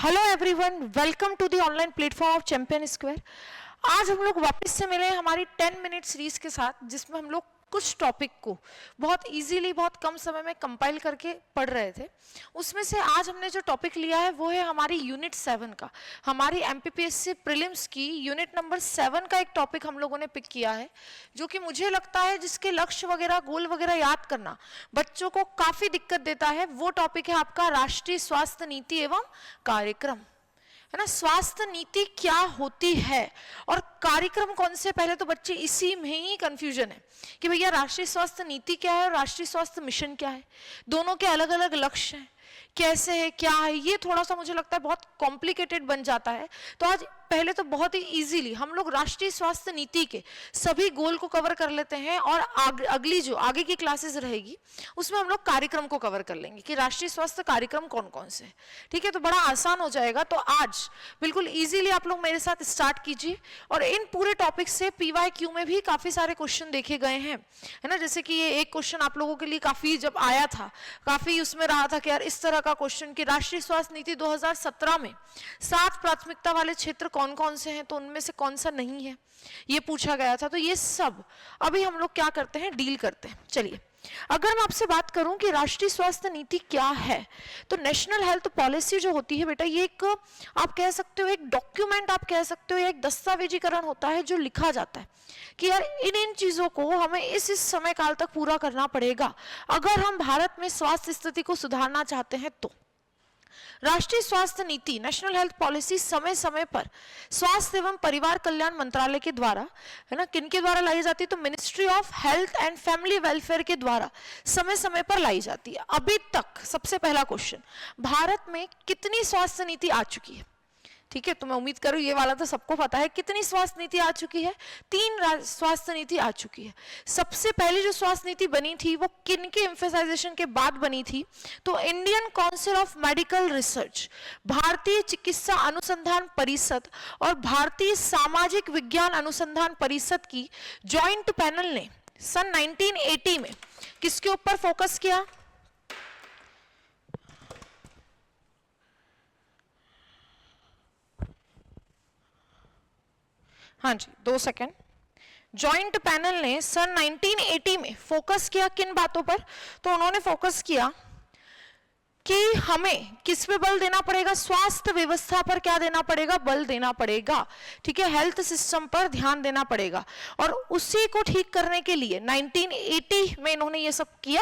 Hello everyone, welcome to the online platform of champion square. आज हम लोग वापस से मिले हमारी 10 मिनट सीरीज के साथ, जिसमें हम लोग कुछ टॉपिक को बहुत इजीली बहुत कम समय में कंपाइल करके पढ़ रहे थे। उसमें से आज हमने जो टॉपिक लिया है वो है हमारी यूनिट 7 का, हमारी एमपीपीएससी प्रीलिम्स की यूनिट नंबर 7 का एक टॉपिक हम लोगों ने पिक किया है, जो कि मुझे लगता है जिसके लक्ष्य वगैरह गोल वगैरह याद करना बच्चों को काफी दिक्कत देता है। वो टॉपिक है आपका राष्ट्रीय स्वास्थ्य नीति एवं कार्यक्रम, है ना। स्वास्थ्य नीति क्या होती है और कार्यक्रम कौन से, पहले तो बच्चे इसी में ही कंफ्यूजन है कि भैया राष्ट्रीय स्वास्थ्य नीति क्या है और राष्ट्रीय स्वास्थ्य मिशन क्या है, दोनों के अलग अलग लक्ष्य हैं, कैसे है क्या है, ये थोड़ा सा मुझे लगता है बहुत कॉम्प्लिकेटेड बन जाता है। तो आज पहले तो बहुत ही इजीली हम लोग राष्ट्रीय स्वास्थ्य नीति के सभी गोल को कवर कर लेते हैं और अगली जो आगे की क्लासेस रहेगी उसमें हम लोग कार्यक्रम को कवर कर लेंगे कि राष्ट्रीय स्वास्थ्य कार्यक्रम कौन कौन से हैं। ठीक है, तो बड़ा आसान हो जाएगा। तो आज बिल्कुल इजीली आप लोग मेरे साथ स्टार्ट कीजिए और इन पूरे टॉपिक से PYQ में भी काफी सारे क्वेश्चन देखे गए हैं, है ना। जैसे कि ये एक क्वेश्चन आप लोगों के लिए काफी जब आया था, काफी उसमें रहा था कि यार इस तरह का क्वेश्चन कि राष्ट्रीय स्वास्थ्य नीति 2017 में 7 प्राथमिकता वाले क्षेत्र कौन कौन से हैं, तो उनमें से कौन सा नहीं है, ये पूछा गया था। तो ये सब अभी हम लोग क्या करते हैं, डील करते हैं। चलिए, अगर मैं आपसे बात करूं कि राष्ट्रीय स्वास्थ्य नीति क्या है, तो नेशनल हेल्थ पॉलिसी जो होती है बेटा, ये एक आप कह सकते हो एक डॉक्यूमेंट, आप कह सकते हो एक दस्तावेजीकरण होता है जो लिखा जाता है कि यार इन चीजों को हमें इस समय काल तक पूरा करना पड़ेगा अगर हम भारत में स्वास्थ्य स्थिति को सुधारना चाहते हैं। तो राष्ट्रीय स्वास्थ्य नीति, नेशनल हेल्थ पॉलिसी समय समय पर स्वास्थ्य एवं परिवार कल्याण मंत्रालय के द्वारा, है ना, किनके द्वारा लाई जाती है, तो ministry of health and family welfare के द्वारा समय समय पर लाई जाती है। अभी तक सबसे पहला क्वेश्चन, भारत में कितनी स्वास्थ्य नीति आ चुकी है? ठीक है, तो मैं उम्मीद करूं ये वाला तो सबको पता है। कितनी स्वास्थ्य नीति आ चुकी है? 3 स्वास्थ्य नीति आ चुकी है। सबसे पहली जो स्वास्थ्य नीति बनी थी वो किन के एम्फेसाइजेशन के बाद बनी थी, तो Indian council of medical research, भारतीय चिकित्सा अनुसंधान परिषद और भारतीय सामाजिक विज्ञान अनुसंधान परिषद की ज्वाइंट पैनल ने सन 1980 में किसके ऊपर फोकस किया? हाँ जी, 2 सेकेंड। जॉइंट पैनल ने सन 1980 में फोकस किया किन बातों पर? तो उन्होंने फोकस किया कि हमें किस पे बल देना पड़ेगा? स्वास्थ्य व्यवस्था पर क्या देना पड़ेगा? बल देना पड़ेगा। ठीक है, हेल्थ सिस्टम पर ध्यान देना पड़ेगा। और उसी को ठीक करने के लिए 1980 में इन्होंने ये सब किया,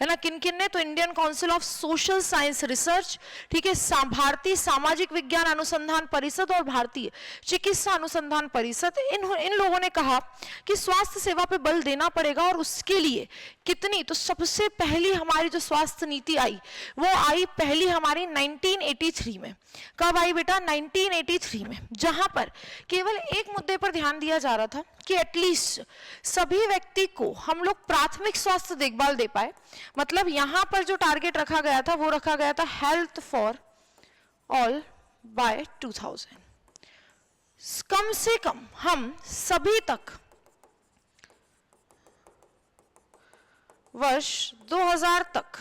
है ना। किन किन ने? तो Indian council of social science research, ठीक है, भारतीय सामाजिक विज्ञान अनुसंधान परिषद और भारतीय चिकित्सा अनुसंधान परिषद। इन लोगों ने कहा कि स्वास्थ्य सेवा पे बल देना पड़ेगा। और उसके लिए कितनी? तो सबसे पहली हमारी जो स्वास्थ्य नीति आई वो आई पहली हमारी 1983 में। कब आई बेटा? 1983 में, जहां पर केवल एक मुद्दे पर ध्यान दिया जा रहा था कि एटलीस्ट सभी व्यक्ति को हम लोग प्राथमिक स्वास्थ्य देखभाल दे पाए। मतलब यहां पर जो टारगेट रखा गया था वो रखा गया था हेल्थ फॉर ऑल बाय 2000। कम से कम हम सभी तक वर्ष 2000 तक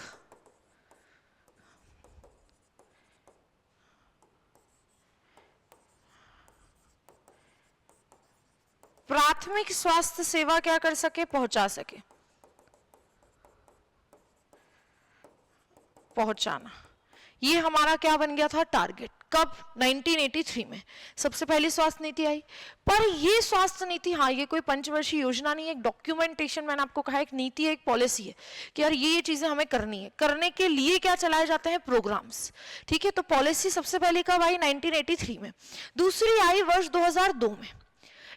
प्राथमिक स्वास्थ्य सेवा क्या कर सके? पहुंचा सके, पहुंचाना। ये हमारा क्या बन गया था? टारगेट। कब? 1983 में सबसे पहली स्वास्थ्य नीति आई। पर ये स्वास्थ्य नीति, हाँ, ये कोई पंचवर्षीय योजना नहीं है, एक डॉक्यूमेंटेशन, मैंने आपको कहा एक नीति है, एक पॉलिसी है कि यार ये चीजें हमें करनी है। करने के लिए क्या चलाए जाते हैं? प्रोग्राम्स। ठीक है, तो पॉलिसी सबसे पहले कब आई? 1983 में। दूसरी आई वर्ष 2002 में।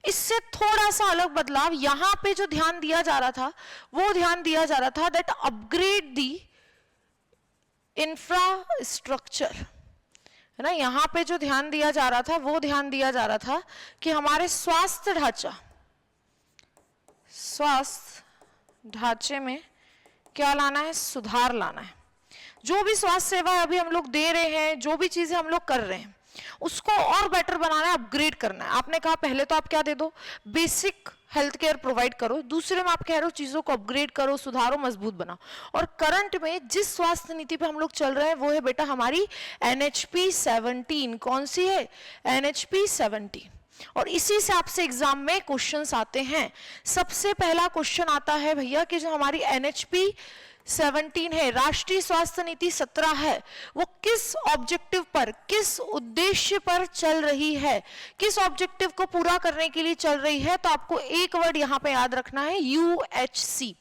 इससे थोड़ा सा अलग बदलाव, यहां पे जो ध्यान दिया जा रहा था वो ध्यान दिया जा रहा था दैट अपग्रेड दी इंफ्रास्ट्रक्चर, है ना। यहां पे जो ध्यान दिया जा रहा था वो ध्यान दिया जा रहा था कि हमारे स्वास्थ्य ढांचे में क्या लाना है? सुधार लाना है। जो भी स्वास्थ्य सेवा अभी हम लोग दे रहे हैं, जो भी चीजें हम लोग कर रहे हैं, उसको और बेटर बनाना है, अपग्रेड करना है। आपने कहा पहले तो आप क्या दे दो, बेसिक हेल्थ केयर प्रोवाइड करो, दूसरे में आप कह रहे हो चीजों को अपग्रेड करो, सुधारो, मजबूत बनाओ। और करंट में जिस स्वास्थ्य नीति पे हम लोग चल रहे हैं वो है बेटा हमारी NHP 17। कौन सी है? NHP 17। और इसी से आपसे एग्जाम में क्वेश्चंस आते हैं। सबसे पहला क्वेश्चन आता है भैया कि जो हमारी NHP 17 है, राष्ट्रीय स्वास्थ्य नीति 17 है, वो किस ऑब्जेक्टिव पर, किस उद्देश्य पर चल रही है, किस ऑब्जेक्टिव को पूरा करने के लिए चल रही है? तो आपको एक वर्ड यहां पे याद रखना है, UHC।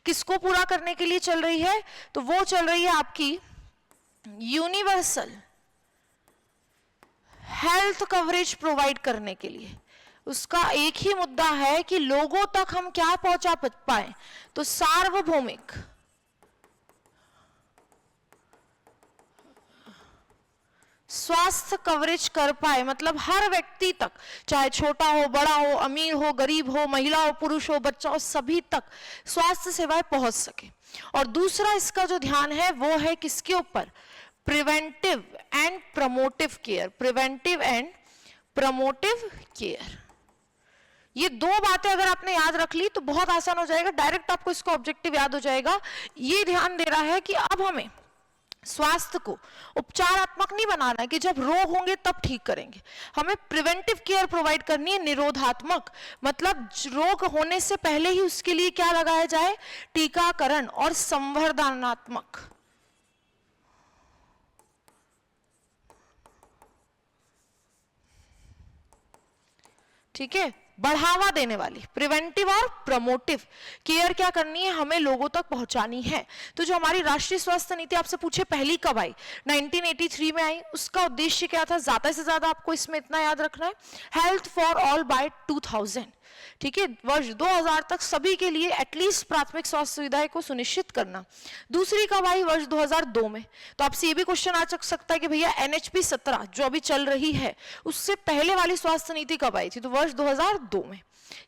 किसको पूरा करने के लिए चल रही है? तो वो चल रही है आपकी यूनिवर्सल हेल्थ कवरेज प्रोवाइड करने के लिए। उसका एक ही मुद्दा है कि लोगों तक हम क्या पहुंचा पाए, तो सार्वभौमिक स्वास्थ्य कवरेज कर पाए, मतलब हर व्यक्ति तक, चाहे छोटा हो, बड़ा हो, अमीर हो, गरीब हो, महिला हो, पुरुष हो, बच्चा हो, सभी तक स्वास्थ्य सेवाएं पहुंच सके। और दूसरा इसका जो ध्यान है वो है किसके ऊपर? Preventive and promotive care. Preventive and promotive care, ये दो बातें अगर आपने याद रख ली तो बहुत आसान हो जाएगा, डायरेक्ट आपको इसका ऑब्जेक्टिव याद हो जाएगा। ये ध्यान दे रहा है कि अब हमें स्वास्थ्य को उपचारात्मक नहीं बनाना है कि जब रोग होंगे तब ठीक करेंगे, हमें प्रिवेंटिव केयर प्रोवाइड करनी है, निरोधात्मक, मतलब रोग होने से पहले ही उसके लिए क्या लगाया जाए? टीकाकरण और संवर्धनात्मक। ठीक है, बढ़ावा देने वाली प्रिवेंटिव और प्रमोटिव केयर क्या करनी है? हमें लोगों तक पहुंचानी है। तो जो हमारी राष्ट्रीय स्वास्थ्य नीति आपसे पूछे पहली कब आई? 1983 में आई। उसका उद्देश्य क्या था? ज्यादा से ज्यादा आपको इसमें इतना याद रखना है, हेल्थ फॉर ऑल बाय 2000। ठीक है, वर्ष 2000 तक सभी के लिए एटलीस्ट प्राथमिक स्वास्थ्य सुविधाएं को सुनिश्चित करना। दूसरी कब आई? वर्ष 2002 में। तो आपसे ये भी क्वेश्चन आ सकता है कि भैया NHP 17 जो अभी चल रही है उससे पहले वाली स्वास्थ्य नीति कब आई थी? तो वर्ष 2002 में।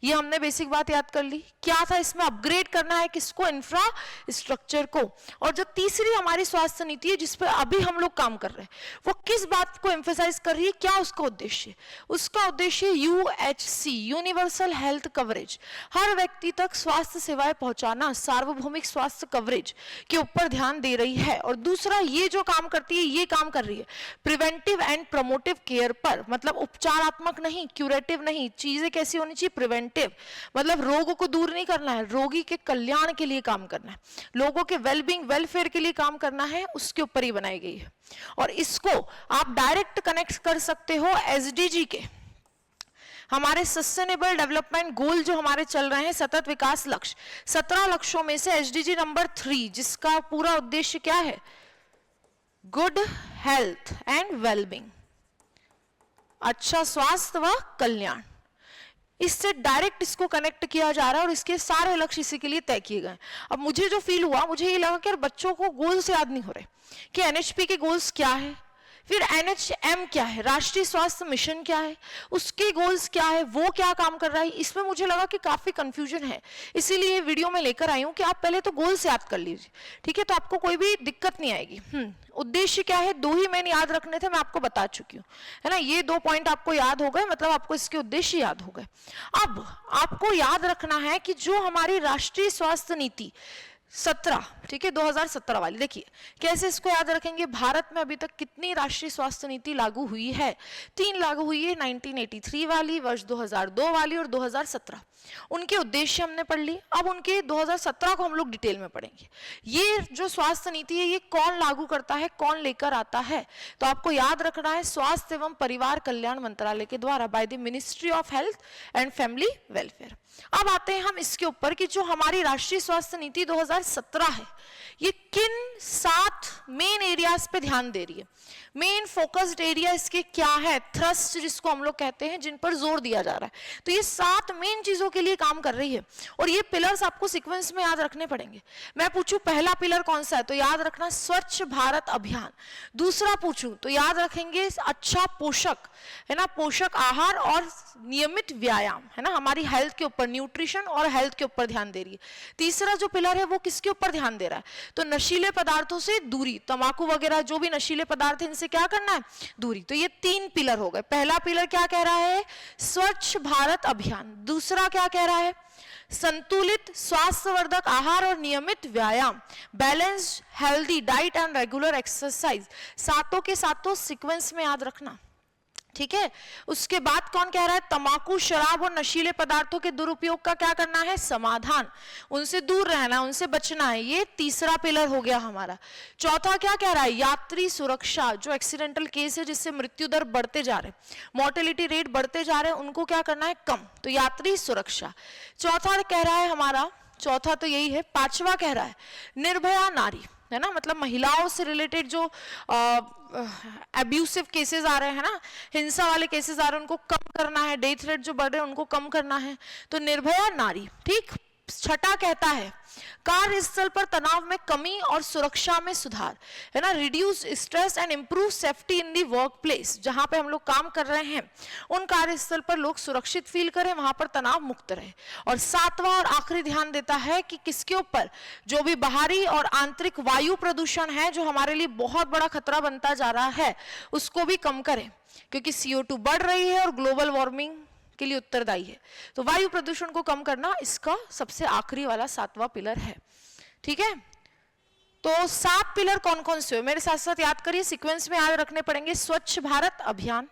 ये हमने बेसिक बात याद कर ली। क्या था इसमें? अपग्रेड करना है किसको? इंफ्रास्ट्रक्चर को। और जो तीसरी हमारी स्वास्थ्य नीति है जिस पर अभी हम लोग काम कर रहे हैं वो किस बात को एम्फेसाइज कर रही है? क्या उसका उद्देश्य? उसका उद्देश्य UHC, यूनिवर्सल हेल्थ कवरेज, हर व्यक्ति तक स्वास्थ्य सेवाएं पहुंचाना, सार्वभौमिक स्वास्थ्य कवरेज के ऊपर ध्यान दे रही है। और दूसरा ये जो काम करती है, ये काम कर रही है प्रिवेंटिव एंड प्रमोटिव केयर पर, मतलब उपचारात्मक नहीं, क्यूरेटिव नहीं, चीजें कैसी होनी चाहिए? प्रिवेंटिव, मतलब रोग को दूर नहीं करना है, रोगी के कल्याण के लिए काम करना है, लोगों के वेलबींग वेलफेयर के लिए काम करना है, उसके ऊपर ही बनाई गई है। और इसको आप डायरेक्ट कनेक्ट कर सकते हो SDG के, हमारे सस्टेनेबल डेवलपमेंट गोल जो हमारे चल रहे हैं, सतत विकास लक्ष्य, 17 लक्ष्यों में से SDG नंबर 3 जिसका पूरा उद्देश्य क्या है? गुड हेल्थ एंड वेलबींग, अच्छा स्वास्थ्य व कल्याण। इससे डायरेक्ट इसको कनेक्ट किया जा रहा है और इसके सारे लक्ष्य इसी के लिए तय किए गए। अब मुझे जो फील हुआ, मुझे ये लगा कि यार बच्चों को गोल्स याद नहीं हो रहे कि NHP के गोल्स क्या है, फिर NHM क्या है, राष्ट्रीय स्वास्थ्य मिशन क्या है, उसके गोल्स क्या है, वो क्या काम कर रहा है। इसमें मुझे लगा कि काफी कंफ्यूजन है, इसीलिए वीडियो में लेकर आई हूं कि आप पहले तो गोल्स याद कर लीजिए। ठीक है, तो आपको कोई भी दिक्कत नहीं आएगी। उद्देश्य क्या है? 2 ही मैंने याद रखने थे, मैं आपको बता चुकी हूँ, है ना। ये 2 पॉइंट आपको याद हो गए, मतलब आपको इसके उद्देश्य याद हो गए। अब आपको याद रखना है कि जो हमारी राष्ट्रीय स्वास्थ्य नीति 17, ठीक है, 2017 वाली, देखिए कैसे इसको याद रखेंगे। भारत में अभी तक कितनी राष्ट्रीय स्वास्थ्य नीति लागू हुई है? 3 लागू हुई है, 1983 वाली, वर्ष 2002 वाली और 2017। उनके उद्देश्य हमने पढ़ लिए। अब उनके 2017 को हम लोग डिटेल में पढ़ेंगे। ये जो स्वास्थ्य नीति है ये कौन लागू करता है, कौन लेकर आता है? तो आपको याद रखना है, स्वास्थ्य एवं परिवार कल्याण मंत्रालय के द्वारा, by the ministry of health and family welfare. अब आते हैं हम इसके ऊपर कि जो हमारी राष्ट्रीय स्वास्थ्य नीति 2017 है ये किन 7 मेन एरियाज पे ध्यान दे रही है। मेन फोकस्ड एरिया इसके क्या है? थ्रस्ट जिसको हम लोग कहते हैं, जिन पर जोर दिया जा रहा है। तो ये 7 मेन चीजों के लिए काम कर रही है और ये पिलर्स आपको सीक्वेंस में याद रखने पड़ेंगे। मैं पूछूं पहला पिलर कौन सा है, तो याद रखना स्वच्छ भारत अभियान। दूसरा पूछूं तो याद रखेंगे अच्छा पोषक, है ना, पोषक आहार और नियमित व्यायाम, है ना, हमारी हेल्थ के ऊपर, न्यूट्रिशन और हेल्थ के ऊपर ध्यान दे रही है। तीसरा जो पिलर है वो किसके ऊपर ध्यान दे दे रहा है। तो नशीले पदार्थों से दूरी, तंबाकू वगैरह जो भी नशीले पदार्थ है इनसे क्या करना है, दूरी। तो ये 3 पिलर हो गए। पहला पिलर क्या कह रहा है, स्वच्छ भारत अभियान। दूसरा क्या कह रहा है, संतुलित स्वास्थ्यवर्धक आहार और नियमित व्यायाम, balanced healthy diet and regular exercise. सातों के सातों सीक्वेंस में याद रखना, ठीक है। उसके बाद कौन कह रहा है, तंबाकू, शराब और नशीले पदार्थों के दुरुपयोग का क्या करना है, समाधान, उनसे दूर रहना, उनसे बचना है। ये तीसरा पिलर हो गया हमारा। चौथा क्या कह रहा है, यात्री सुरक्षा। जो एक्सीडेंटल केस है जिससे मृत्यु दर बढ़ते जा रहे हैं, मोर्टेलिटी रेट बढ़ते जा रहे हैं, उनको क्या करना है, कम। तो यात्री सुरक्षा चौथा कह रहा है हमारा, चौथा तो यही है। पांचवा कह रहा है निर्भया नारी, है ना, मतलब महिलाओं से रिलेटेड जो अब्यूसिव केसेस आ रहे हैं ना, हिंसा वाले केसेस आ रहे हैं, उनको कम करना है। डेथ रेट जो बढ़ रहे हैं उनको कम करना है। तो निर्भया नारी, ठीक। छठा कहता है कार्यस्थल पर तनाव में कमी और सुरक्षा में सुधार, है ना, reduce stress and improve safety in the work place. जहां पे हम लोग काम कर रहे हैं उन कार्यस्थल पर लोग सुरक्षित फील करें, वहां पर तनाव मुक्त रहे। और सातवां और आखिरी ध्यान देता है कि किसके ऊपर, जो भी बाहरी और आंतरिक वायु प्रदूषण है जो हमारे लिए बहुत बड़ा खतरा बनता जा रहा है, उसको भी कम करें, क्योंकि CO2 बढ़ रही है और ग्लोबल वार्मिंग के लिए उत्तरदायी है। तो वायु प्रदूषण को कम करना इसका सबसे आखिरी वाला सातवां पिलर है, ठीक है। तो 7 पिलर कौन कौन से हो, मेरे साथ साथ याद करिए, सीक्वेंस में याद रखने पड़ेंगे। स्वच्छ भारत अभियान,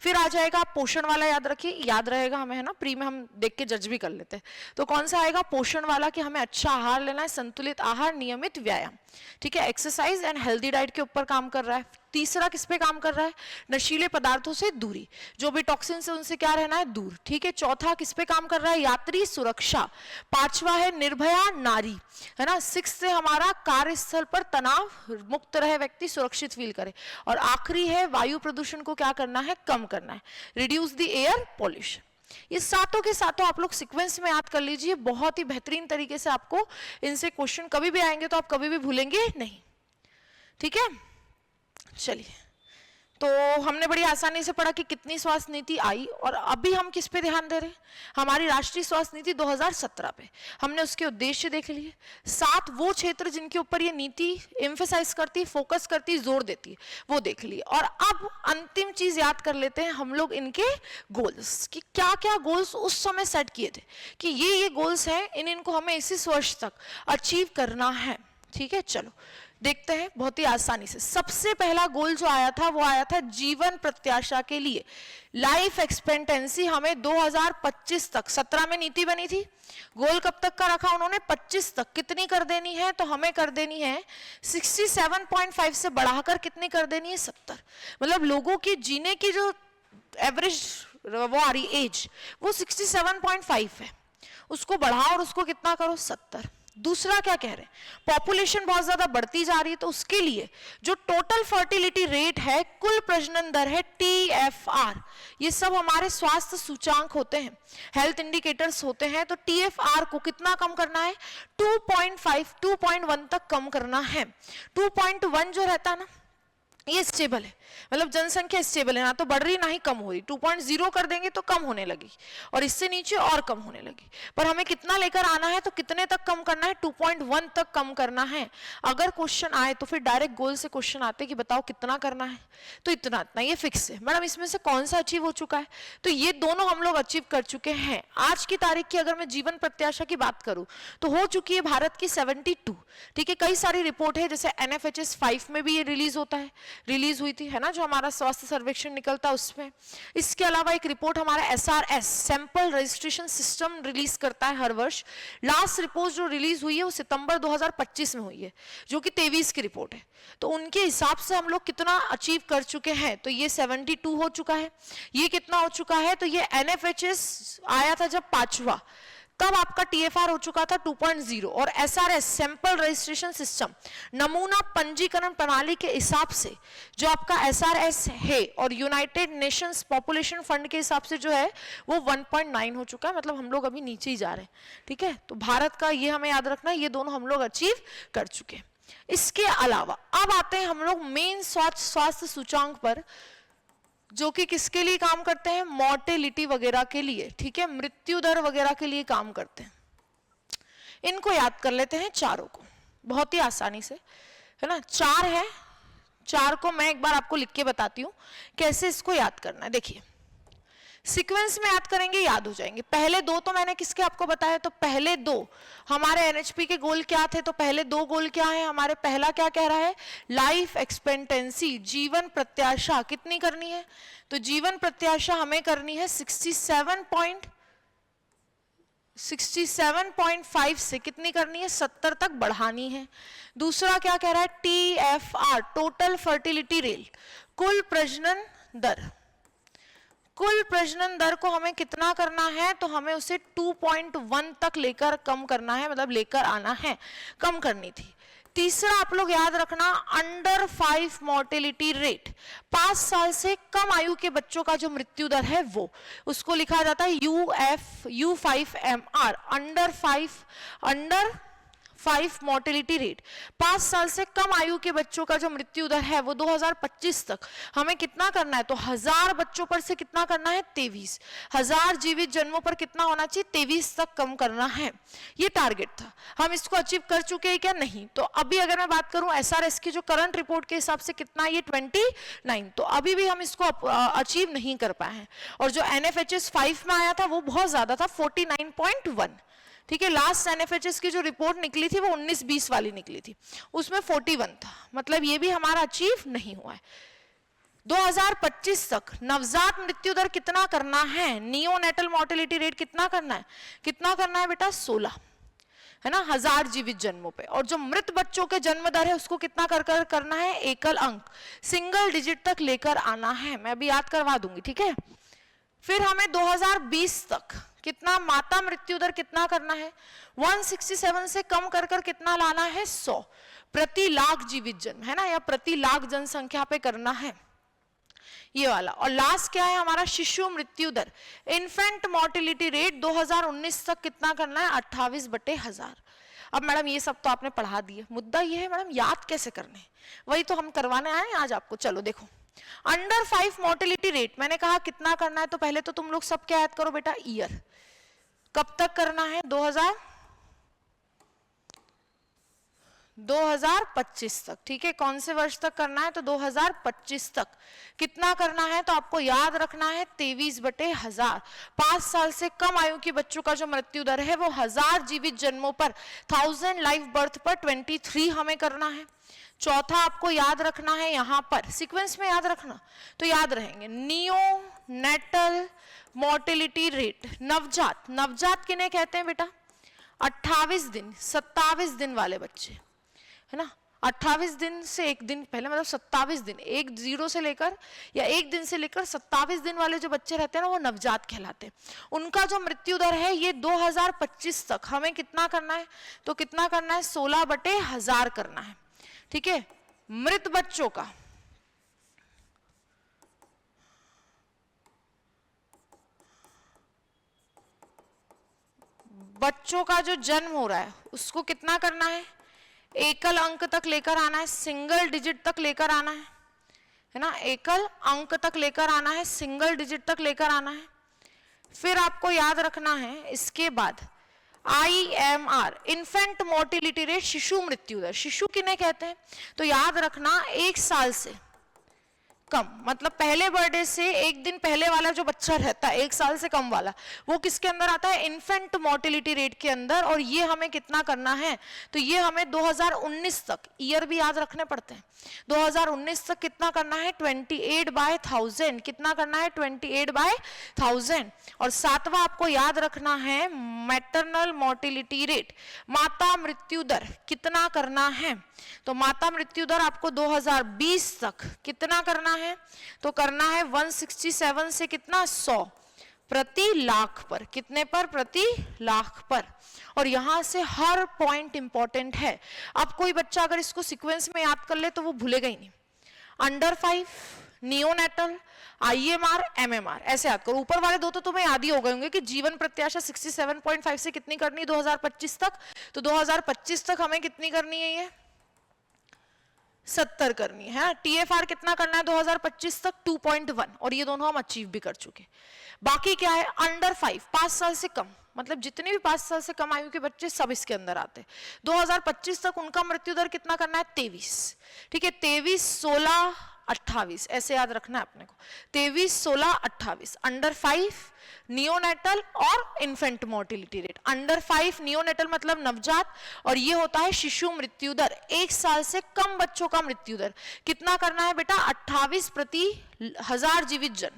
फिर आ जाएगा पोषण वाला, याद रखिए, याद रहेगा हमें, है ना, प्री में हम देख के जज भी कर लेते हैं। तो कौन सा आएगा, पोषण वाला, कि हमें अच्छा आहार लेना है, संतुलित आहार, नियमित व्यायाम, ठीक है, एक्सरसाइज एंड हेल्दी डाइट के ऊपर काम कर रहा है। तीसरा किस पे काम कर रहा है, नशीले पदार्थों से दूरी, जो भी टॉक्सिन से उनसे क्या रहना है, दूर, ठीक है। चौथा किस पे काम कर रहा है, यात्री सुरक्षा। पांचवा है निर्भया नारी, है ना। 6 से हमारा कार्यस्थल पर तनाव मुक्त रहे, व्यक्ति सुरक्षित फील करे। और आखिरी है वायु प्रदूषण को क्या करना है, कम करना है, रिड्यूस द एयर पॉल्यूशन। ये सातों के सातों आप लोग सीक्वेंस में याद कर लीजिए, बहुत ही बेहतरीन तरीके से आपको इनसे क्वेश्चन कभी भी आएंगे तो आप कभी भी भूलेंगे नहीं, ठीक है। चलिए, तो हमने बड़ी आसानी से पढ़ा कि कितनी स्वास्थ्य नीति आई, और अभी हम किस पे ध्यान दे रहे हैं, हमारी राष्ट्रीय स्वास्थ्य नीति 2017 पे। हमने उसके उद्देश्य देख लिए, 7 वो क्षेत्र जिनके ऊपर ये नीति एम्फेसाइज करती, फोकस करती, जोर देती है, वो देख लिए। और अब अंतिम चीज याद कर लेते हैं हम लोग, इनके गोल्स, कि क्या क्या गोल्स उस समय सेट किए थे, कि ये गोल्स हैं, इनको हमें इस वर्ष तक अचीव करना है, ठीक है। चलो देखते हैं बहुत ही आसानी से। सबसे पहला गोल जो आया था वो आया था जीवन प्रत्याशा के लिए, लाइफ एक्सपेक्टेंसी हमें 2025 तक, 17 में नीति बनी थी, गोल कब तक का रखा उन्होंने, 25 तक। कितनी कर देनी है, तो हमें कर देनी है 67.5 से बढ़ाकर कितनी कर देनी है, 70। मतलब लोगों की जीने की जो एवरेज वो आ रही एज, वो 67.5 है, उसको बढ़ाओ और उसको कितना करो, 70। दूसरा क्या कह रहे हैं, पॉपुलेशन बहुत ज्यादा बढ़ती जा रही है, तो उसके लिए जो टोटल फर्टिलिटी रेट है, कुल प्रजनन दर है, TFR, ये सब हमारे स्वास्थ्य सूचांक होते हैं, हेल्थ इंडिकेटर्स होते हैं। तो TFR को कितना कम करना है, 2.5 2.1 तक कम करना है। 2.1 जो रहता है ना, ये स्टेबल है, मतलब जनसंख्या स्टेबल है, ना तो बढ़ रही ना ही कम हो रही। 2.0 कर देंगे तो कम होने लगी, और इससे नीचे और कम होने लगी। पर हमें कितना लेकर आना है, तो कितने तक कम करना है, 2.1 तक कम करना है। अगर क्वेश्चन आए तो फिर डायरेक्ट गोल से क्वेश्चन आते कि बताओ कितना करना है, तो इतना इतना, ये फिक्स है। मैडम इसमें से कौन सा अचीव हो चुका है, तो ये दोनों हम लोग अचीव कर चुके हैं। आज की तारीख की अगर मैं जीवन प्रत्याशा की बात करूं तो हो चुकी है भारत की 72, ठीक है। कई सारी रिपोर्ट है, जैसे NFHS 5 में भी ये रिलीज होता है, रिलीज हुई थी, है ना, जो हमारा स्वास्थ्य सर्वेक्षण निकलता है उसमें। इसके अलावा एक रिपोर्ट हमारा SRS sample registration system release करता है हर वर्ष। लास्ट रिपोर्ट जो रिलीज हुई है वो सितंबर 2025 में हुई है, जो कि 23 की रिपोर्ट है। तो उनके हिसाब से हम लोग कितना अचीव कर चुके हैं, तो ये 72 हो चुका है। ये कितना हो चुका है, तो ये NFHS आया था जब 5वां, तब आपका TFR हो चुका था 2.0, और SRS सैंपल रजिस्ट्रेशन सिस्टम नमूना पंजीकरण प्रणाली के हिसाब से जो आपका SRS है, और यूनाइटेड नेशंस पॉपुलेशन फंड के हिसाब से जो है वो 1.9 हो चुका है। मतलब हम लोग अभी नीचे ही जा रहे हैं, ठीक है। तो भारत का ये हमें याद रखना है, ये दोनों हम लोग अचीव कर चुके हैं। इसके अलावा अब आते हैं हम लोग मेन स्वास्थ्य सूचांक पर, जो कि किसके लिए काम करते हैं, मॉर्टेलिटी वगैरह के लिए, ठीक है, मृत्यु दर वगैरह के लिए काम करते हैं। इनको याद कर लेते हैं चारों को, बहुत ही आसानी से, है ना। 4 है, 4 को मैं एक बार आपको लिख के बताती हूँ कैसे इसको याद करना है। देखिए सीक्वेंस में याद करेंगे, याद हो जाएंगे। पहले 2 तो मैंने किसके आपको बताया, तो पहले 2 हमारे एनएचपी के गोल क्या थे, तो पहले 2 गोल क्या है हमारे, पहला क्या कह रहा है, लाइफ एक्सपेक्टेंसी, जीवन प्रत्याशा कितनी करनी है, तो जीवन प्रत्याशा हमें करनी है 67.5 से कितनी करनी है, 70 तक बढ़ानी है। दूसरा क्या कह रहा है, TFR, टोटल फर्टिलिटी रेट, कुल प्रजनन दर, कुल प्रजनन दर को हमें कितना करना है, तो हमें उसे 2.1 तक लेकर कम करना है, मतलब लेकर आना है, कम करनी थी। तीसरा आप लोग याद रखना, अंडर 5 मोर्टेलिटी रेट, 5 साल से कम आयु के बच्चों का जो मृत्यु दर है वो, उसको लिखा जाता है U5MR, अंडर 5 मोर्टेलिटी रेट। 5 साल से कम आयु के बच्चों का जो मृत्यु दर है वो 2025 तक हमें कितना करना है, तो 1000 बच्चों पर से कितना करना है, 23, 1000 जीवित जन्मों पर कितना होना चाहिए, 23 तक कम करना है। ये टारगेट था। हम इसको अचीव कर चुके हैं क्या, नहीं। तो अभी अगर मैं बात करूं SRS की जो करंट रिपोर्ट के हिसाब से कितना है, ये 29, तो अभी भी हम इसको अचीव नहीं कर पाए हैं। और जो NFHS 5 में आया था वो बहुत ज्यादा था, 49.1, ठीक है। लास्ट NFHS की जो रिपोर्ट निकली थी वो 19-20 वाली निकली थी, उसमें 41 था, मतलब ये भी हमारा अचीव नहीं हुआ है। 2025 तक नवजात मृत्यु दर कितना करना है, नियोनेटल मोर्टेलिटी रेट कितना करना है, बेटा 16, है ना, 1000 जीवित जन्मों पे। और जो मृत बच्चों के जन्म दर है उसको कितना कर करना है, एकल अंक, सिंगल डिजिट तक लेकर आना है। मैं अभी याद करवा दूंगी, ठीक है। फिर हमें 2020 तक कितना माता मृत्यु दर कितना करना है, 167 से कम कर कितना लाना है, 100 प्रति लाख जीवित जन्म, है ना, या प्रति लाख जनसंख्या पे करना है ये वाला। और लास्ट क्या है हमारा, शिशु मृत्यु दर, इन्फेंट मोर्टेलिटी रेट 2019 तक कितना करना है, 28/1000। अब मैडम ये सब तो आपने पढ़ा दिए, मुद्दा ये है मैडम याद कैसे करने, वही तो हम करवाने आए आज आपको। चलो देखो, अंडर 5 मोर्टेलिटी रेट मैंने कहा कितना करना है, तो पहले तो तुम लोग सब क्या याद करो बेटा, ईयर, कब तक करना है, 2025 तक, ठीक है। कौन से वर्ष तक करना है, तो 2025 तक कितना करना है, तो आपको याद रखना है 23/1000। 5 साल से कम आयु के बच्चों का जो मृत्यु दर है वो 1000 जीवित जन्मों पर, 1000 लाइव बर्थ पर 23 हमें करना है। चौथा आपको याद रखना है, यहां पर सीक्वेंस में याद रखना तो याद रहेंगे, नियोनेटल मोर्टेलिटी रेट, नवजात किन्हें कहते हैं बेटा, 28 दिन 27 दिन वाले बच्चे, है ना, 28 दिन से एक दिन पहले, मतलब 27 दिन, 1 से लेकर या 1 दिन से लेकर 27 दिन वाले जो बच्चे रहते हैं ना, वो नवजात कहलाते हैं। उनका जो मृत्यु दर है ये 2025 तक हमें कितना करना है, तो कितना करना है, 16/1000 करना है, ठीक है। मृत बच्चों का, जो जन्म हो रहा है उसको कितना करना है, एकल अंक तक लेकर आना है, सिंगल डिजिट तक लेकर आना है ना, एकल अंक तक लेकर आना है, सिंगल डिजिट तक लेकर आना है। फिर आपको याद रखना है इसके बाद IMR, इन्फेंट मोर्टेलिटी रेट, शिशु मृत्यु दर, शिशु किन्हें कहते हैं, तो याद रखना 1 साल से कम, मतलब पहले बर्थडे से 1 दिन पहले वाला जो बच्चा रहता है 1 साल से कम वाला, वो किसके अंदर आता है, इन्फेंट मोर्टेलिटी रेट के अंदर। और ये हमें कितना करना है, तो ये हमें 2019 तक, ईयर भी याद रखने पड़ते हैं, 2019 तक कितना करना है, 28/1000, कितना करना है, 28/1000। और सातवां आपको याद रखना है मैटरनल मोर्टेलिटी रेट, माता मृत्यु दर कितना करना है, तो माता मृत्यु दर आपको 2020 तक कितना करना है, तो करना है 167 से कितना, 100 प्रति लाख पर, कितने पर, प्रति लाख पर। और यहां से हर पॉइंट इंपॉर्टेंट है। अब कोई बच्चा अगर इसको सीक्वेंस में याद कर ले तो वो भूलेगा ही नहीं। अंडर 5, नियोनेटल, IMR, MMR ऐसे याद करो। ऊपर वाले 2 तो तुम्हें याद ही हो गए होंगे कि जीवन प्रत्याशा 67.5 से कितनी करनी है 2025 तक, तो 2025 तक हमें कितनी करनी है, ये 70 करनी है। TFR कितना करना है 2025 तक 2.1, और ये दोनों हम अचीव भी कर चुके। बाकी क्या है, अंडर 5, 5 साल से कम, मतलब जितने भी 5 साल से कम आयु के बच्चे सब इसके अंदर आते हैं। 2025 तक उनका मृत्यु दर कितना करना है 23, ठीक है, 23, 16, 28, ऐसे याद रखना है अपने को, 23, 16, 28। अंडर 5 नियोनेटल और infant mortality rate, under 5 neonatal मतलब नवजात, और ये होता है शिशु मृत्यु दर, 1 साल से कम बच्चों का मृत्यु दर कितना करना है बेटा 28 प्रति 1000 जीवित जन,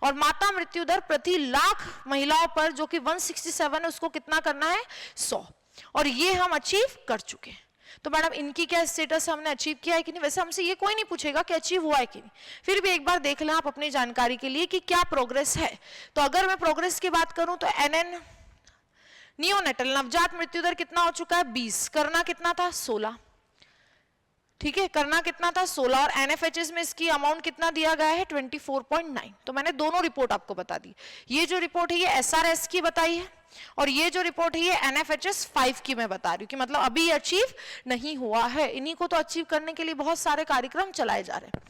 और माता मृत्यु दर प्रति लाख महिलाओं पर जो कि 167 है उसको कितना करना है 100, और ये हम अचीव कर चुके हैं। तो मैडम इनकी क्या स्टेटस हमने अचीव किया है कि नहीं, वैसे हमसे ये कोई नहीं पूछेगा कि अचीव हुआ है कि नहीं, फिर भी एक बार देख लें आप अपनी जानकारी के लिए कि क्या प्रोग्रेस है। तो अगर मैं प्रोग्रेस की बात करूं तो NN नियोनेटल नवजात मृत्यु दर कितना हो चुका है 20, करना कितना था 16, ठीक है, करना कितना था 16, और NFHS में इसकी अमाउंट कितना दिया गया है 24.9। तो मैंने दोनों रिपोर्ट आपको बता दी, ये जो रिपोर्ट है ये SRS की बताई है, और ये जो रिपोर्ट है ये NFHS 5 की मैं बता रही हूँ कि मतलब अभी अचीव नहीं हुआ है। इन्हीं को तो अचीव करने के लिए बहुत सारे कार्यक्रम चलाए जा रहे हैं।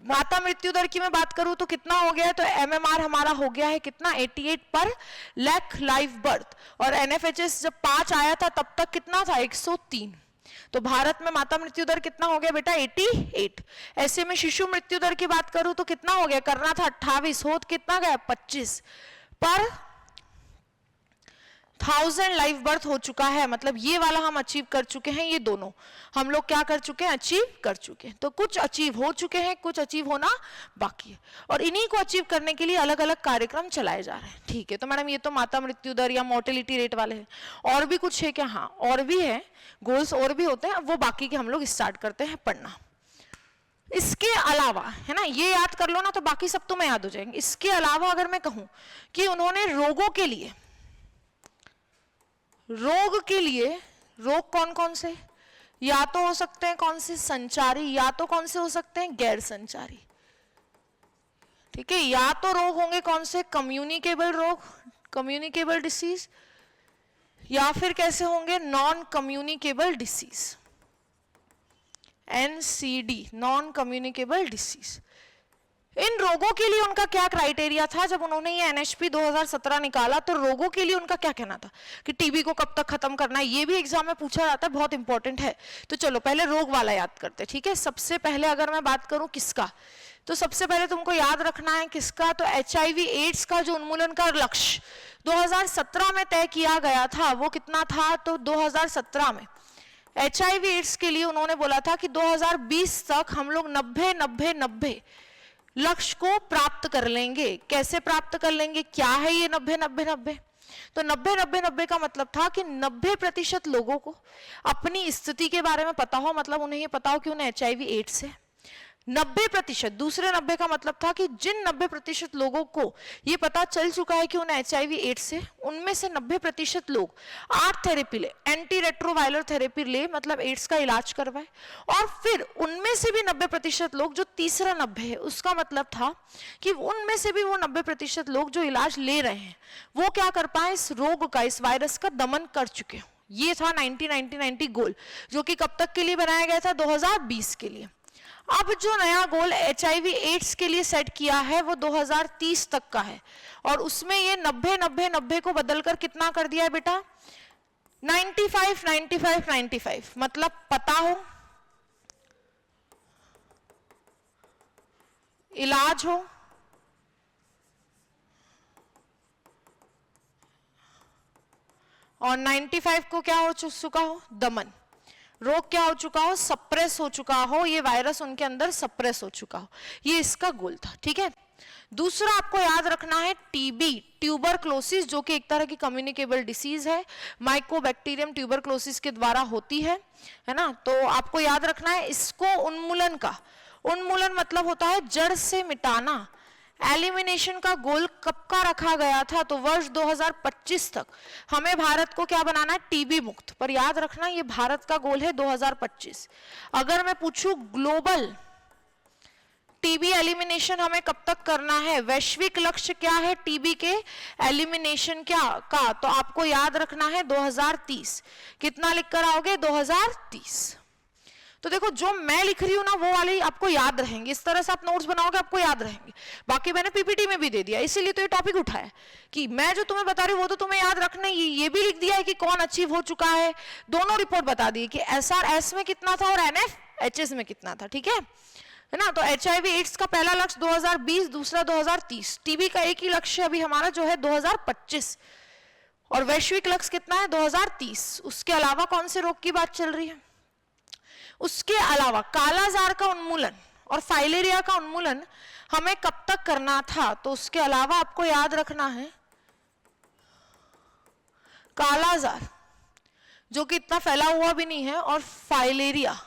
माता मृत्यु दर की मैं बात करूं तो कितना हो गया है, तो MMR हमारा हो गया है कितना 88 पर लाख लाइव बर्थ, और NFHS जब 5 आया था तब तक कितना था 103। तो भारत में माता मृत्यु दर कितना हो गया बेटा 88। ऐसे में शिशु मृत्यु दर की बात करूं तो कितना हो गया, करना था 28, होत कितना गया 25 पर 1000 लाइव बर्थ हो चुका है, मतलब ये वाला हम अचीव कर चुके हैं, ये दोनों हम लोग क्या कर चुके हैं अचीव कर चुके हैं। तो कुछ अचीव हो चुके हैं, कुछ अचीव होना बाकी है, और इन्हीं को अचीव करने के लिए अलग अलग कार्यक्रम चलाए जा रहे हैं, ठीक है। तो मैडम ये तो माता मृत्यु दर या मोर्टेलिटी रेट वाले हैं, और भी कुछ है क्या, हाँ और भी है, गोल्स और भी होते हैं, वो बाकी के हम लोग स्टार्ट करते हैं पढ़ना। इसके अलावा है ना, ये याद कर लो ना तो बाकी सब तुम्हें याद हो जाएंगे। इसके अलावा अगर मैं कहूं कि उन्होंने रोगों के लिए, रोग के लिए, रोग कौन कौन से, या तो हो सकते हैं कौन से संचारी, या तो कौन से हो सकते हैं गैर संचारी, ठीक है, या तो रोग होंगे कौन से कम्युनिकेबल रोग, कम्युनिकेबल डिसीज, या फिर कैसे होंगे non communicable disease, NCD non communicable disease. इन रोगों के लिए उनका क्या क्राइटेरिया था जब उन्होंने ये NHP 2017 निकाला, तो रोगों के लिए उनका क्या कहना था कि टीबी को कब तक खत्म करना है, ये भी एग्जाम में पूछा जाता है, बहुत इंपॉर्टेंट है। तो चलो पहले रोग वाला याद करते हैं, ठीक है। सबसे पहले अगर मैं बात करूं किसका, तो सबसे पहले तुमको याद रखना है किसका, तो HIV एड्स का जो उन्मूलन का लक्ष्य 2017 में तय किया गया था वो कितना था, तो 2017 में HIV एड्स के लिए उन्होंने बोला था कि 2020 तक हम लोग 90-90-90 लक्ष्य को प्राप्त कर लेंगे। कैसे प्राप्त कर लेंगे, क्या है ये 90-90-90, तो 90-90-90 का मतलब था कि 90% लोगों को अपनी स्थिति के बारे में पता हो, मतलब उन्हें ये पता हो कि उन्हें HIV एड्स है। 90%, दूसरे 90 का मतलब था कि जिन 90% लोगों को ये पता चल चुका है कि उन्हें HIV एड्स है, उनमें से 90% लोग आर्ट थेरेपी ले, एंटी रेट्रोवायरल थेरेपी ले, मतलब एड्स का इलाज करवाए, और फिर उनमें से भी 90% लोग, जो तीसरा 90 है उसका मतलब था कि उनमें से भी वो 90% लोग जो इलाज ले रहे हैं वो क्या कर पाए, इस रोग का, इस वायरस का दमन कर चुके हो। ये था 90-90-90 गोल, जो कि कब तक के लिए बनाया गया था, 2020 के लिए। अब जो नया गोल HIV एड्स के लिए सेट किया है वो 2030 तक का है, और उसमें ये 90-90-90 को बदलकर कितना कर दिया है बेटा 95-95-95, मतलब पता हो, इलाज हो, और 95 को क्या हो चुका हो, दमन, रोग क्या हो चुका हो, सप्रेस हो चुका हो, ये वायरस उनके अंदर सप्रेस हो चुका हो, ये इसका गोल था, ठीक है। दूसरा आपको याद रखना है टीबी, ट्यूबरक्लोसिस, जो कि एक तरह की कम्युनिकेबल डिसीज है, माइकोबैक्टीरियम ट्यूबरक्लोसिस के द्वारा होती है ना। तो आपको याद रखना है इसको उन्मूलन का, उन्मूलन मतलब होता है जड़ से मिटाना। एलिमिनेशन का गोल कब का रखा गया था, तो वर्ष 2025 तक हमें भारत को क्या बनाना है, टीबी मुक्त। पर याद रखना ये भारत का गोल है 2025। अगर मैं पूछूं ग्लोबल टीबी एलिमिनेशन हमें कब तक करना है, वैश्विक लक्ष्य क्या है टीबी के एलिमिनेशन क्या का, तो आपको याद रखना है 2030। कितना लिख कर आओगे, 2030। तो देखो जो मैं लिख रही हूँ ना वो वाले आपको याद रहेंगे, इस तरह से आप नोट्स बनाओगे आपको याद रहेंगे। बाकी मैंने पीपीटी में भी दे दिया, इसीलिए तो ये टॉपिक उठाया कि मैं जो तुम्हें बता रही हूँ वो तो तुम्हें याद रखना ही। ये भी लिख दिया है कि कौन अचीव हो चुका है, दोनों रिपोर्ट बता दी कि SRS में कितना था और NFHS में कितना था, ठीक है ना। तो HIV एड्स का पहला लक्ष्य 2020, दूसरा 2030। टीबी का एक ही लक्ष्य अभी हमारा जो है 2025 और वैश्विक लक्ष्य कितना है 2030। उसके अलावा कौन से रोग की बात चल रही है? उसके अलावा कालाजार का उन्मूलन और फाइलेरिया का उन्मूलन हमें कब तक करना था? तो उसके अलावा आपको याद रखना है कालाजार जो कि इतना फैला हुआ भी नहीं है और फाइलेरिया,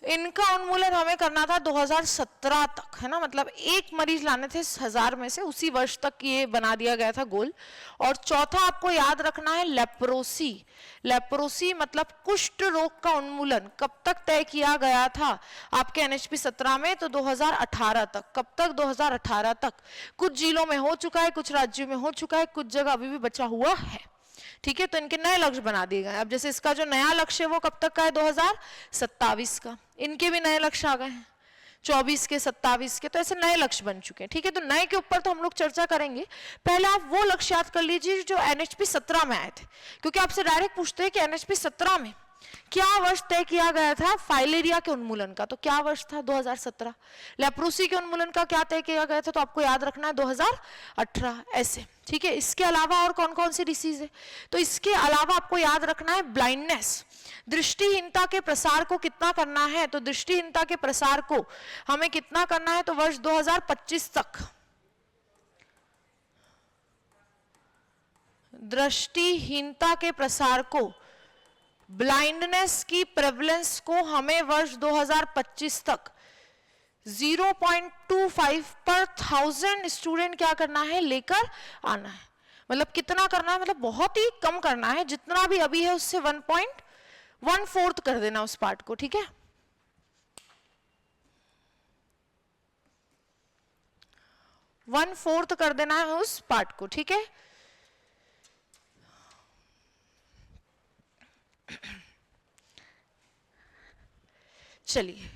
इनका उन्मूलन हमें करना था 2017 तक, है ना। मतलब एक मरीज लाने थे 1000 में से, उसी वर्ष तक ये बना दिया गया था गोल। और चौथा आपको याद रखना है लेप्रोसी। लेप्रोसी मतलब कुष्ठ रोग का उन्मूलन कब तक तय किया गया था आपके NHP 17 में? तो 2018 तक। कब तक? 2018 तक। कुछ जिलों में हो चुका है, कुछ राज्यों में हो चुका है, कुछ जगह अभी भी बचा हुआ है, ठीक है। तो इनके नए लक्ष्य बना दिए गए। अब जैसे इसका जो नया लक्ष्य है वो कब तक का है? 2027 का। इनके भी नए लक्ष्य आ गए हैं 24 के, 27 के, तो ऐसे नए लक्ष्य बन चुके हैं, ठीक है। तो नए के ऊपर तो हम लोग चर्चा करेंगे। पहले आप वो लक्ष्य याद कर लीजिए जो NHP 17 में आए थे, क्योंकि आपसे डायरेक्ट पूछते हैं कि NHP 17 में क्या वर्ष तय किया गया था फाइलेरिया के उन्मूलन का? तो क्या वर्ष था? 2017। लेप्रोसी के उन्मूलन का क्या तय किया गया था? तो आपको याद रखना है 2018, ऐसे, ठीक है। इसके अलावा और कौन कौन सी डिसीज है? तो इसके अलावा आपको याद रखना है ब्लाइंडनेस, दृष्टिहीनता के प्रसार को कितना करना है? तो दृष्टिहीनता के प्रसार को हमें कितना करना है? तो वर्ष 2025 तक दृष्टिहीनता के प्रसार को, ब्लाइंडनेस की प्रेवलेंस को हमें वर्ष 2025 तक 0.25 पर 1000 स्टूडेंट क्या करना है? लेकर आना है। मतलब कितना करना है? मतलब बहुत ही कम करना है, जितना भी अभी है उससे 1.14 कर देना उस पार्ट को, ठीक है। वन फोर्थ कर देना है उस पार्ट को, ठीक है। चलिए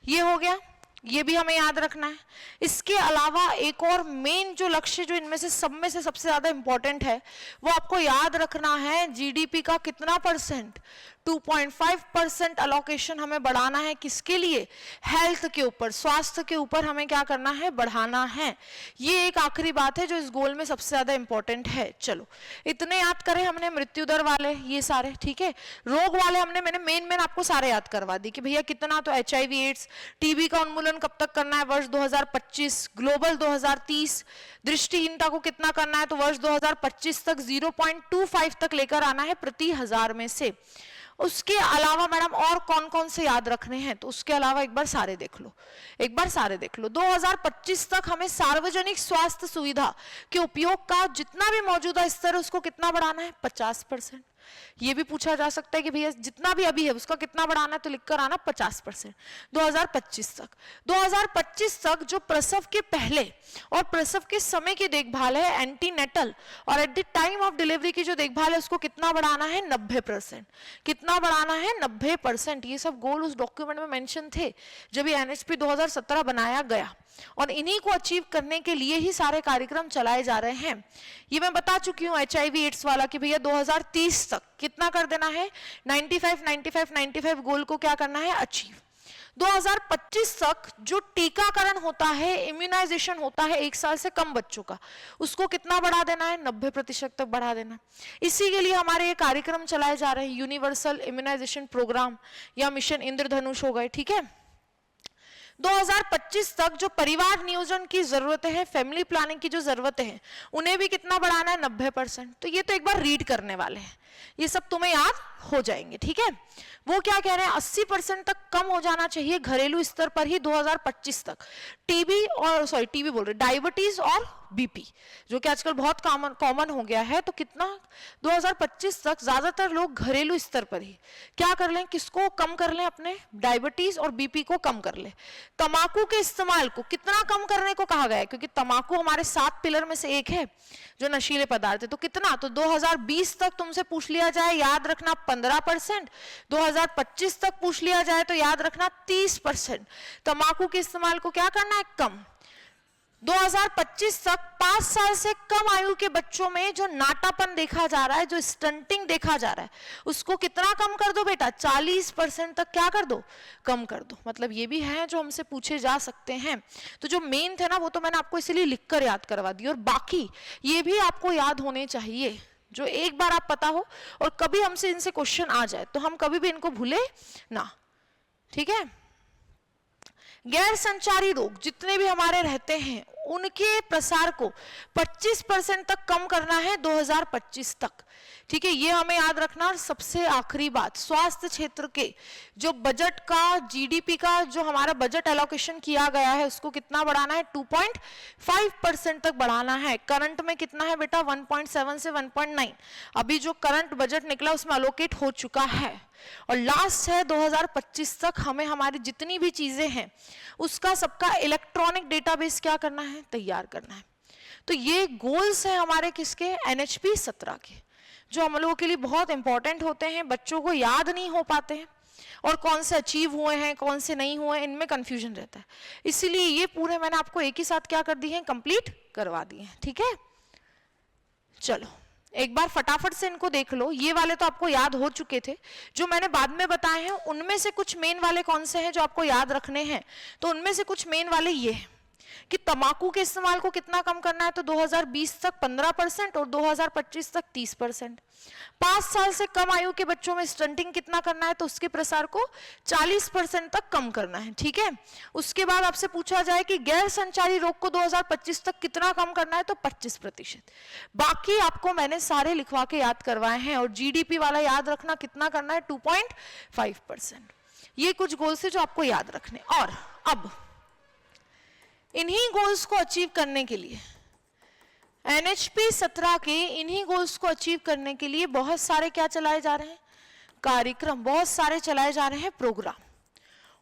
ये हो गया, ये भी हमें याद रखना है। इसके अलावा एक और मेन जो लक्ष्य जो इनमें से सब में से सबसे ज्यादा इंपॉर्टेंट है वो आपको याद रखना है जीडीपी का कितना परसेंट? 2.5% अलोकेशन हमें बढ़ाना है। किसके लिए? हेल्थ के ऊपर, स्वास्थ्य के ऊपर हमें क्या करना है? बढ़ाना है। ये एक आखिरी बात है जो इस गोल में सबसे ज्यादा इंपॉर्टेंट है। चलो इतने याद करें हमने, मृत्यु दर वाले ये सारे, ठीक है। रोग वाले हमने मैंने मेन आपको सारे याद करवा दी कि भैया कितना, तो HIV एड्स, टीबी का उन्मूलन कब तक करना है? वर्ष 2025, ग्लोबल 2030, दृष्टिहीनता को कितना करना है? तो वर्ष 2025 तक 0.25 तक लेकर आना है प्रति 1000 में से। उसके अलावा मैडम और कौन कौन से याद रखने हैं? तो उसके अलावा एक बार सारे देख लो, एक बार सारे देख लो। 2025 तक हमें सार्वजनिक स्वास्थ्य सुविधा के उपयोग का जितना भी मौजूदा स्तर है उसको कितना बढ़ाना है? 50%। ये भी पूछा जा सकता है कि भैया जितना भी अभी है उसका कितना बढ़ाना है? तो लिखकर आना 50% 2025 तक। 2025 तक जो प्रसव के पहले और प्रसव के समय की देखभाल है, एंटीनेटल और at the time of delivery की जो देखभाल है उसको कितना बढ़ाना है? 90%। कितना बढ़ाना है? 90%। ये सब गोल उस डॉक्यूमेंट में मेंशन थे जब ये NHP 2017 बनाया गया, और इन्हीं को अचीव करने के लिए ही सारे कार्यक्रम चलाए जा रहे हैं। ये मैं बता चुकी हूँ HIV एड्स वाला कि भैया 2030 तक कितना कर देना है? 95 गोल को क्या करना है? अचीव। 2025 तक जो टीकाकरण होता है, इम्यूनाइजेशन होता है 1 साल से कम बच्चों का, उसको कितना बढ़ा देना है? 90% तक बढ़ा देना। इसी के लिए हमारे ये कार्यक्रम चलाए जा रहे हैं, यूनिवर्सल इम्यूनाइजेशन प्रोग्राम या मिशन इंद्रधनुष हो गए, ठीक है। 2025 तक जो परिवार नियोजन की जरूरतें हैं, फैमिली प्लानिंग की जो जरूरतें हैं, उन्हें भी कितना बढ़ाना है? 90%। तो ये तो एक बार रीड करने वाले हैं, ये सब तुम्हें याद हो जाएंगे, ठीक है। वो क्या कह रहे हैं? 80% तक कम हो जाना चाहिए घरेलू स्तर पर ही 2025 तक टीबी बोल रहे, डायबिटीज और बीपी, जो कि आजकल बहुत कॉमन हो गया है। तो कितना 2025 तक ज्यादातर लोग घरेलू स्तर पर ही क्या कर लें? किसको कम कर लें? अपने डायबिटीज और बीपी को कम कर लें। तंबाकू के इस्तेमाल को कितना कम करने को कहा गया है? क्योंकि तंबाकू हमारे 7 पिलर में से एक है जो नशीले पदार्थ है। तो कितना? तो 2020 तक तुमसे पूछ लिया जाए याद रखना 15%, 2025 तक पूछ लिया जाए तो याद रखना 30%। तंबाकू के इस्तेमाल को क्या करना है, कम। 2025 तक 5 साल से कम आयु के बच्चों में जो नाटापन देखा जा रहा है, जो स्टंटिंग देखा जा रहा है, उसको कितना कम कर दो बेटा, 40% तक क्या कर दो, कम कर दो। मतलब ये भी है जो हमसे पूछे जा सकते हैं। तो जो मेन थे ना वो तो मैंने आपको इसलिए लिखकर याद करवा दी, और बाकी ये भी आपको याद होने चाहिए जो एक बार आप पता हो, और कभी हमसे इनसे क्वेश्चन आ जाए तो हम कभी भी इनको भूले ना, ठीक है। गैर संचारी रोग जितने भी हमारे रहते हैं उनके प्रसार को 25% तक कम करना है 2025 तक, ठीक है, ये हमें याद रखना। और सबसे आखिरी बात, स्वास्थ्य क्षेत्र के जो बजट का, जीडीपी का जो हमारा बजट एलोकेशन किया गया है उसको कितना बढ़ाना है, 2.5% तक बढ़ाना है। करंट में कितना है बेटा, 1.7 से 1.9, अभी जो करंट बजट निकला उसमें अलोकेट हो चुका है। और लास्ट है 2025 तक हमें हमारी जितनी भी चीजें हैं उसका सबका इलेक्ट्रॉनिक डेटाबेस क्या करना है, तैयार करना है। तो ये गोल्स हैं हमारे किसके, NHP 17 के, जो हम लोगों के लिए बहुत इंपॉर्टेंट होते हैं, बच्चों को याद नहीं हो पाते हैं, और कौन से अचीव हुए हैं कौन से नहीं हुए इनमें कंफ्यूजन रहता है। इसीलिए ये पूरे मैंने आपको एक ही साथ क्या कर दिए हैं, कंप्लीट करवा दिए हैं, ठीक है। चलो एक बार फटाफट से इनको देख लो। ये वाले तो आपको याद हो चुके थे, जो मैंने बाद में बताए हैं उनमें से कुछ मेन वाले कौन से हैं जो आपको याद रखने हैं। तो उनमें से कुछ मेन वाले ये हैं कि तंबाकू के इस्तेमाल को कितना कम करना है, तो 2020 तक 15% और 2025 तक 30%। 5 साल से कम आयु के बच्चों में स्टंटिंग कितना करना है, तो उसके प्रसार को 40% तक कम करना है, ठीक है। उसके बाद आपसे पूछा जाए कि गैर संचारी रोग को 2025 तक कितना कम करना है, तो 25%। बाकी आपको मैंने सारे लिखवा के याद करवाए हैं। और जीडीपी वाला याद रखना कितना करना है, 2.5%। ये कुछ गोल्स है जो आपको याद रखने। और अब इन्हीं गोल्स को अचीव करने के लिए, NHP 17 के इन्हीं गोल्स को अचीव करने के लिए बहुत सारे क्या चलाए जा रहे हैं, कार्यक्रम, बहुत सारे चलाए जा रहे हैं प्रोग्राम।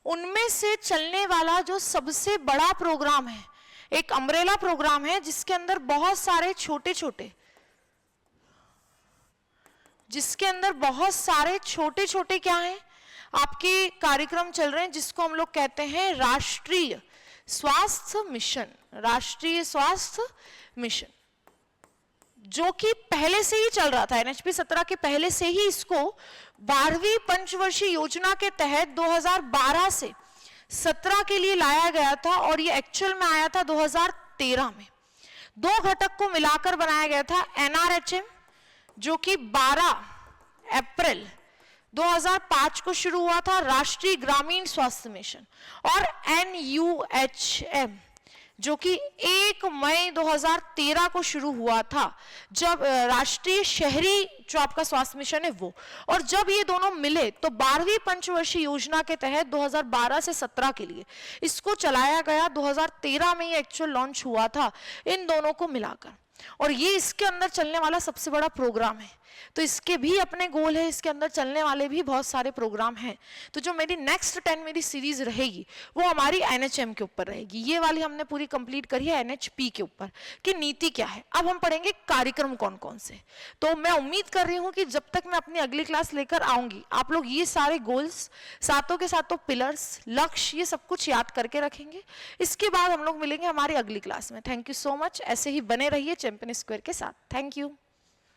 उनमें से चलने वाला जो सबसे बड़ा प्रोग्राम है, एक अम्ब्रेला प्रोग्राम है जिसके अंदर बहुत सारे छोटे छोटे क्या हैं, आपके कार्यक्रम चल रहे हैं, जिसको हम लोग कहते हैं राष्ट्रीय स्वास्थ्य मिशन। राष्ट्रीय स्वास्थ्य मिशन जो कि पहले से ही चल रहा था, NHP 17 के पहले से ही इसको 12वीं पंचवर्षीय योजना के तहत 2012 से 17 के लिए लाया गया था, और ये एक्चुअल में आया था 2013 में। 2 घटक को मिलाकर बनाया गया था, NRHM जो कि 12 अप्रैल 2005 को शुरू हुआ था, राष्ट्रीय ग्रामीण स्वास्थ्य मिशन, और NUHM जो कि 1 मई 2013 को शुरू हुआ था, जब राष्ट्रीय शहरी जो आपका स्वास्थ्य मिशन है वो। और जब ये दोनों मिले तो 12वीं पंचवर्षीय योजना के तहत 2012 से 17 के लिए इसको चलाया गया। 2013 में ये एक्चुअल लॉन्च हुआ था इन दोनों को मिलाकर, और ये इसके अंदर चलने वाला सबसे बड़ा प्रोग्राम है। तो इसके भी अपने गोल है, इसके अंदर चलने वाले भी बहुत सारे प्रोग्राम हैं। तो जो मेरी नेक्स्ट 10 मेरी सीरीज रहेगी वो हमारी NHM के ऊपर रहेगी। ये वाली हमने पूरी कंप्लीट करी है NHP के ऊपर कि नीति क्या है। अब हम पढ़ेंगे कार्यक्रम कौन कौन से। तो मैं उम्मीद कर रही हूँ कि जब तक मैं अपनी अगली क्लास लेकर आऊंगी आप लोग ये सारे गोल्स, सातों के सातों पिलर्स, लक्ष्य, ये सब कुछ याद करके रखेंगे। इसके बाद हम लोग मिलेंगे हमारी अगली क्लास में। Thank you so much. ऐसे ही बने रहिए चैंपियन स्क्वायर के साथ। Thank you.